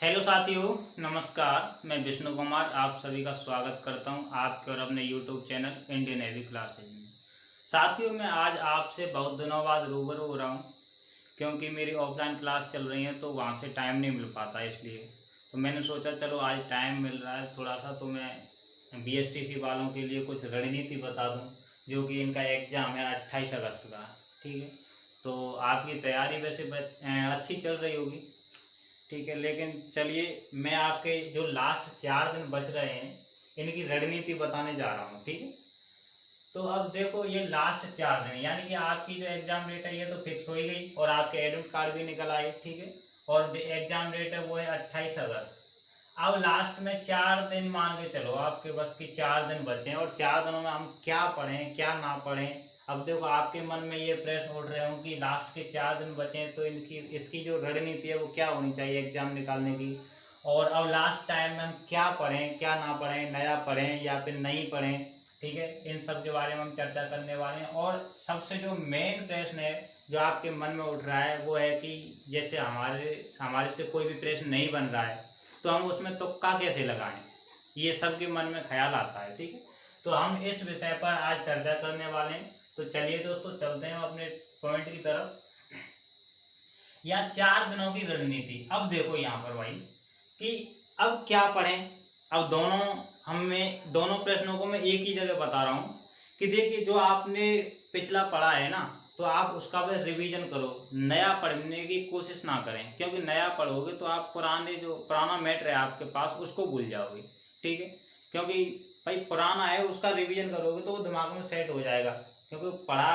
Hello साथियों, नमस्कार। मैं विष्णु कुमार आप सभी का स्वागत करता हूं आपके और अपने YouTube channel Indian navy classes में। साथियों, मैं आज आपसे बहुत दिनों बाद रूबरू हो रहा हूं क्योंकि मेरी ऑफलाइन क्लास चल रही है तो वहां से टाइम नहीं मिल पाता, इसलिए तो मैंने सोचा चलो आज टाइम मिल रहा है थोड़ा सा तो मैं बीएसटीसी वालों के लिए कुछ रणनीति बता दूँ, जो कि इनका एग्ज़ाम है 28 अगस्त का। ठीक है, तो आपकी तैयारी वैसे अच्छी चल रही होगी। ठीक है, लेकिन चलिए मैं आपके जो लास्ट 4 दिन बच रहे हैं इनकी रणनीति बताने जा रहा हूँ। ठीक है, तो अब देखो ये लास्ट 4 दिन यानी कि आपकी जो एग्जाम डेट है ये तो फिक्स हो ही गई और आपके एडमिट कार्ड भी निकल आए। ठीक है, और एग्जाम डेट है वो है 28 अगस्त। अब लास्ट में 4 दिन मान के चलो आपके बस की 4 दिन बचे हैं और 4 दिनों में हम क्या पढ़ें क्या ना पढ़ें। अब देखो आपके मन में ये प्रश्न उठ रहे हो कि लास्ट के 4 दिन बचे हैं तो इनकी इसकी जो रणनीति है वो क्या होनी चाहिए एग्जाम निकालने की, और अब लास्ट टाइम में हम क्या पढ़ें क्या ना पढ़ें, नया पढ़ें या फिर नहीं पढ़ें। ठीक है, इन सब के बारे में हम चर्चा करने वाले हैं। और सबसे जो मेन प्रश्न है जो आपके मन में उठ रहा है वो है कि जैसे हमारे हमारे से कोई भी प्रश्न नहीं बन रहा है तो हम उसमें तुक्का कैसे लगाएं, ये सबके मन में ख्याल आता है। ठीक है, तो हम इस विषय पर आज चर्चा करने वाले हैं। तो चलिए दोस्तों चलते हैं अपने पॉइंट की तरफ। या 4 दिनों की रणनीति। अब देखो यहाँ पर भाई कि अब क्या पढ़ें। अब दोनों प्रश्नों को मैं एक ही जगह बता रहा हूँ कि देखिए जो आपने पिछला पढ़ा है ना तो आप उसका बस रिवीजन करो, नया पढ़ने की कोशिश ना करें, क्योंकि नया पढ़ोगे तो आप पुराना मैटर है आपके पास उसको भूल जाओगे। ठीक है, क्योंकि भाई पुराना है उसका रिवीजन करोगे तो वो दिमाग में सेट हो जाएगा, क्योंकि पढ़ा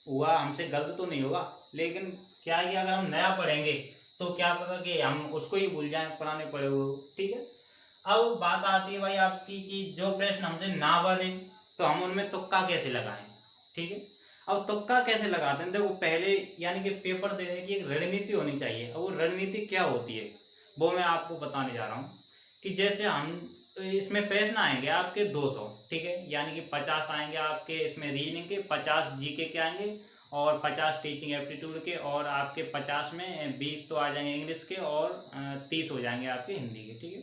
हुआ हमसे गलत तो नहीं होगा। लेकिन क्या है कि अगर हम नया पढ़ेंगे तो क्या पता कि हम उसको ही भूल जाएं पुराने पढ़े हुए। ठीक है, अब बात आती है भाई आपकी कि जो प्रश्न हमसे ना बने तो हम उनमें तुक्का कैसे लगाएं। ठीक है, अब तुक्का कैसे लगाते हैं, देखो पहले यानी कि पेपर देने की एक रणनीति होनी चाहिए। अब वो रणनीति क्या होती है वो मैं आपको बताने जा रहा हूँ कि जैसे हम इसमें प्रश्न आएंगे आपके 200। ठीक है, यानी कि 50 आएंगे आपके इसमें रीजनिंग के, 50 जीके के आएंगे और 50 टीचिंग एप्टीट्यूड के, और आपके 50 में 20 तो आ जाएंगे इंग्लिश के और 30 हो जाएंगे आपके हिंदी के। ठीक है,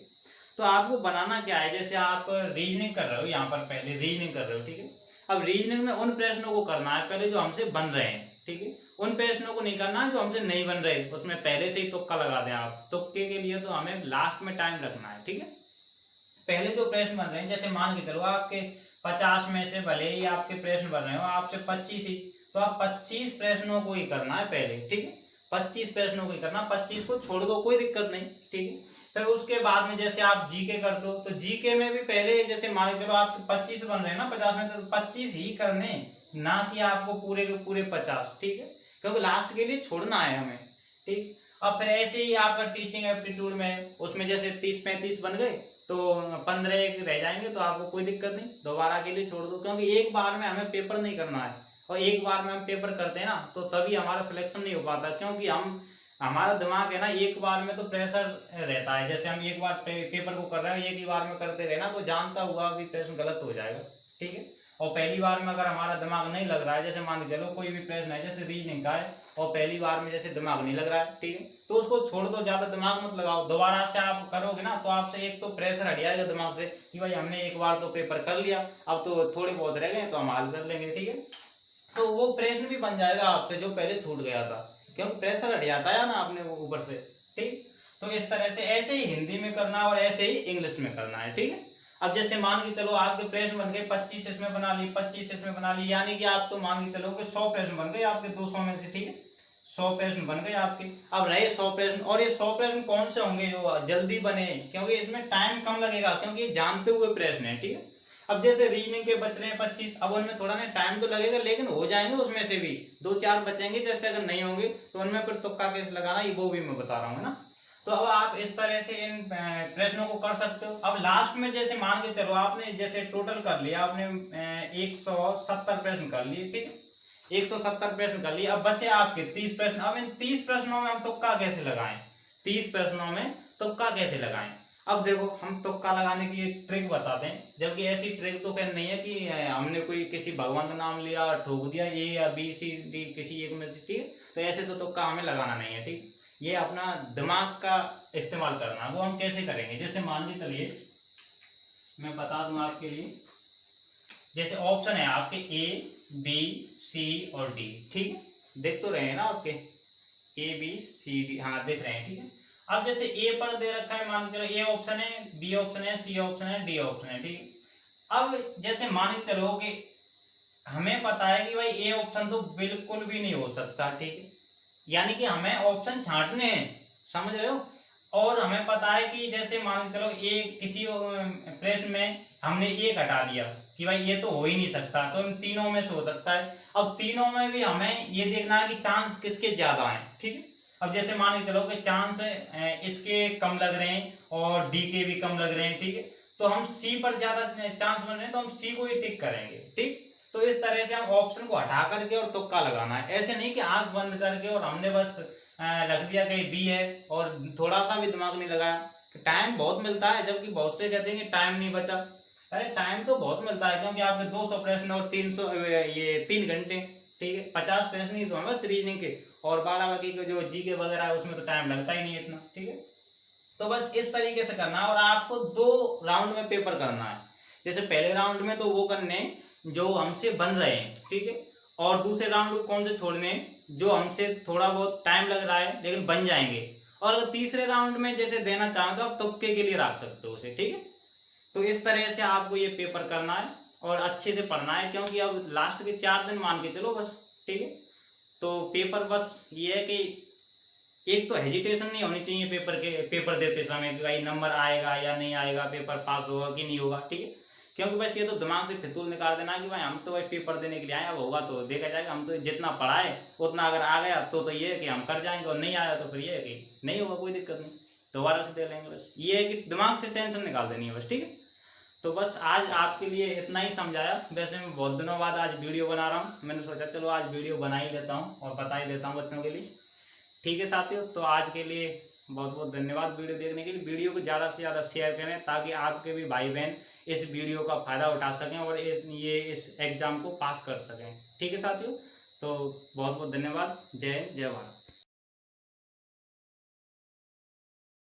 तो आपको बनाना क्या है, जैसे आप रीजनिंग कर रहे हो, यहाँ पर पहले रीजनिंग कर रहे हो। ठीक है, अब रीजनिंग में उन प्रश्नों को करना है पहले जो हमसे बन रहे हैं। ठीक है, उन प्रश्नों को नहीं करना जो हमसे नहीं बन रहे, उसमें पहले से ही तुक्का लगा दें आप। तुक्के के लिए तो हमें लास्ट में टाइम रखना है। ठीक है, पहले जो प्रश्न बन रहे हैं जैसे मान के चलो आपके 50 में से भले ही आपके प्रश्न बन रहे हो आपसे 25 ही, तो आप 25 प्रश्नों को ही करना है पहले। ठीक है, 25 प्रश्नों को ही करना, 25 को छोड़ दो कोई दिक्कत नहीं। ठीक है, फिर उसके बाद में जैसे आप जीके कर दो तो जीके में भी पहले जैसे मान के चलो आपके 25 बन रहे हैं ना 50 में, तो 25 ही करने, ना कि आपको पूरे के पूरे 50। ठीक है, क्योंकि लास्ट के लिए छोड़ना है हमें। ठीक, अब फिर ऐसे ही आपका टीचिंग एप्टीट्यूड में उसमें जैसे 30-35 बन गए तो 15 एक रह जाएंगे, तो आपको कोई दिक्कत नहीं, दोबारा के लिए छोड़ दो, क्योंकि एक बार में हमें पेपर नहीं करना है। और एक बार में हम पेपर करते हैं ना तो तभी हमारा सिलेक्शन नहीं हो पाता, क्योंकि हमारा दिमाग है ना एक बार में तो प्रेशर रहता है। जैसे हम एक बार पेपर को कर रहे हैं एक ही बार में करते रहे ना तो जानता हुआ भी प्रश्न गलत हो जाएगा। ठीक है, और पहली बार में अगर हमारा दिमाग नहीं लग रहा है, जैसे मान के चलो कोई भी प्रश्न है जैसे रीजनिंग का है और पहली बार में जैसे दिमाग नहीं लग रहा है, ठीक है, तो उसको छोड़ दो, ज्यादा दिमाग मत लगाओ। दोबारा से आप करोगे ना तो आपसे एक तो प्रेशर हट जाएगा दिमाग से कि भाई हमने एक बार तो पेपर कर लिया, अब तो थोड़े बहुत रह गए तो हम हल कर लेंगे। ठीक है, तो वो प्रश्न भी बन जाएगा आपसे जो पहले छूट गया था, क्योंकि प्रेशर हट जाता है ना अपने वो ऊपर से। ठीक, तो इस तरह से ऐसे ही हिंदी में करना और ऐसे ही इंग्लिश में करना है। ठीक है, अब जैसे मान के चलो आपके प्रश्न बन गए 25 इसमें बना ली 25 इसमें बना ली, यानी कि आप तो मान के चलो कि 100 प्रश्न बन गए आपके 200 में से। ठीक है, 100 प्रश्न बन गए आपके। अब रहे 100 प्रश्न, और ये 100 प्रश्न कौन से होंगे जो जल्दी बने, क्योंकि इसमें टाइम कम लगेगा क्योंकि जानते हुए प्रश्न है। ठीक है, अब जैसे रीजनिंग के बच रहे हैं 25, अब उनमें थोड़ा ना टाइम तो लगेगा लेकिन हो जाएंगे, उसमें से भी 2-4 बचेंगे, जैसे अगर नहीं होंगे तो उनमें फिर तुक्का कैसे लगाना ये वो भी मैं बता रहा हूँ ना। तो अब आप इस तरह से इन प्रश्नों को कर सकते हो। अब लास्ट में जैसे मान के चलो आपने जैसे टोटल कर लिया आपने 170 प्रश्न कर लिए। ठीक है, 170 प्रश्न कर लिए, अब बचे आपके 30 प्रश्न। अब इन 30 प्रश्नों में हम तुक्का कैसे लगाएं, 30 प्रश्नों में तुक्का कैसे लगाएं। अब देखो हम तुक्का लगाने की एक ट्रिक बताते हैं, जबकि ऐसी ट्रिक तो खैर नहीं है कि हमने कोई किसी भगवान का नाम लिया ठोक दिया ए या बी सी डी किसी एक में से। ठीक है, तो ऐसे तो तुक्का हमें लगाना नहीं है। ठीक, ये अपना दिमाग का इस्तेमाल करना। वो हम कैसे करेंगे, जैसे मान ली चलिए मैं बता दूं आपके लिए। जैसे ऑप्शन है आपके ए बी सी और डी, ठीक है, देख तो रहे हैं ना आपके ए बी सी डी, हाँ देख रहे हैं, ठीक है। अब जैसे ए पर दे रखा है, मान के चलो ए ऑप्शन है, बी ऑप्शन है, सी ऑप्शन है, डी ऑप्शन है, ठीक है। अब जैसे मान के चलो कि हमें पता है कि भाई ए ऑप्शन तो बिल्कुल भी नहीं हो सकता, ठीक है, यानी कि हमें ऑप्शन छांटने हैं, समझ रहे हो। और हमें पता है कि जैसे मान के चलो ए किसी प्रश्न में हमने एक हटा दिया कि भाई ये तो हो ही नहीं सकता, तो इन तीनों में से हो सकता है। अब तीनों में भी हमें ये देखना है कि चांस किसके ज्यादा हैं, ठीक है। अब जैसे मान के चलो कि चांस इसके कम लग रहे हैं और डी के भी कम लग रहे हैं, ठीक है, तो हम सी पर ज्यादा चांस बन रहे हैं तो हम सी को ही टिक करेंगे, ठीक। तो इस तरह से हम ऑप्शन को हटा करके और तुक्का लगाना है, ऐसे नहीं कि आंख बंद करके और हमने बस रख दिया कि बी है और थोड़ा सा भी दिमाग नहीं लगाया। टाइम बहुत मिलता है, जबकि बहुत से कहते हैं कि टाइम नहीं बचा। अरे टाइम तो बहुत मिलता है, क्योंकि आपके 200 प्रश्न और 300 ये 3 घंटे, ठीक है, 50 प्रश्न ही तो है बस रीजनिंग के, और 12 बाकी के जो जी के वगैरह है उसमें तो टाइम लगता ही नहीं इतना, ठीक है। तो बस इस तरीके से करना है। और आपको 2 राउंड में पेपर करना है। जैसे पहले राउंड में तो वो करने जो हमसे बन रहे हैं, ठीक है, और दूसरे राउंड को कौन से छोड़ने जो हमसे थोड़ा बहुत टाइम लग रहा है लेकिन बन जाएंगे। और अगर तीसरे राउंड में जैसे देना चाहो तो आप तुक्के के लिए रख सकते हो उसे, ठीक है। तो इस तरह से आपको ये पेपर करना है और अच्छे से पढ़ना है, क्योंकि अब लास्ट के 4 दिन मान के चलो बस, ठीक है। तो पेपर बस ये है कि एक तो हेजिटेशन नहीं होनी चाहिए पेपर देते समय कि भाई नंबर आएगा या नहीं आएगा, पेपर पास होगा कि नहीं होगा, ठीक है। क्योंकि बस ये तो दिमाग से फितूल निकाल देना कि भाई हम तो भाई पेपर देने के लिए आए, अब होगा तो देखा जाएगा, हम तो जितना पढ़ाए उतना अगर आ गया तो ये है कि हम कर जाएंगे, और नहीं आया तो फिर ये है कि नहीं होगा, कोई दिक्कत नहीं, दोबारा से दे लेंगे। बस ये है कि दिमाग से टेंशन निकाल देनी है बस, ठीक है। तो बस आज आपके लिए इतना ही समझाया। वैसे मैं बहुत दिनों बाद आज वीडियो बना रहा हूँ, मैंने सोचा चलो आज वीडियो बना ही लेता हूँ और बता ही देता हूँ बच्चों के लिए, ठीक है साथियों। तो आज के लिए बहुत बहुत धन्यवाद वीडियो देखने के लिए। वीडियो को ज़्यादा से ज़्यादा शेयर करें ताकि आपके भी भाई बहन इस वीडियो का फ़ायदा उठा सकें और इस एग्ज़ाम को पास कर सकें, ठीक है साथियों। तो बहुत बहुत धन्यवाद। जय हिंद, जय भारत।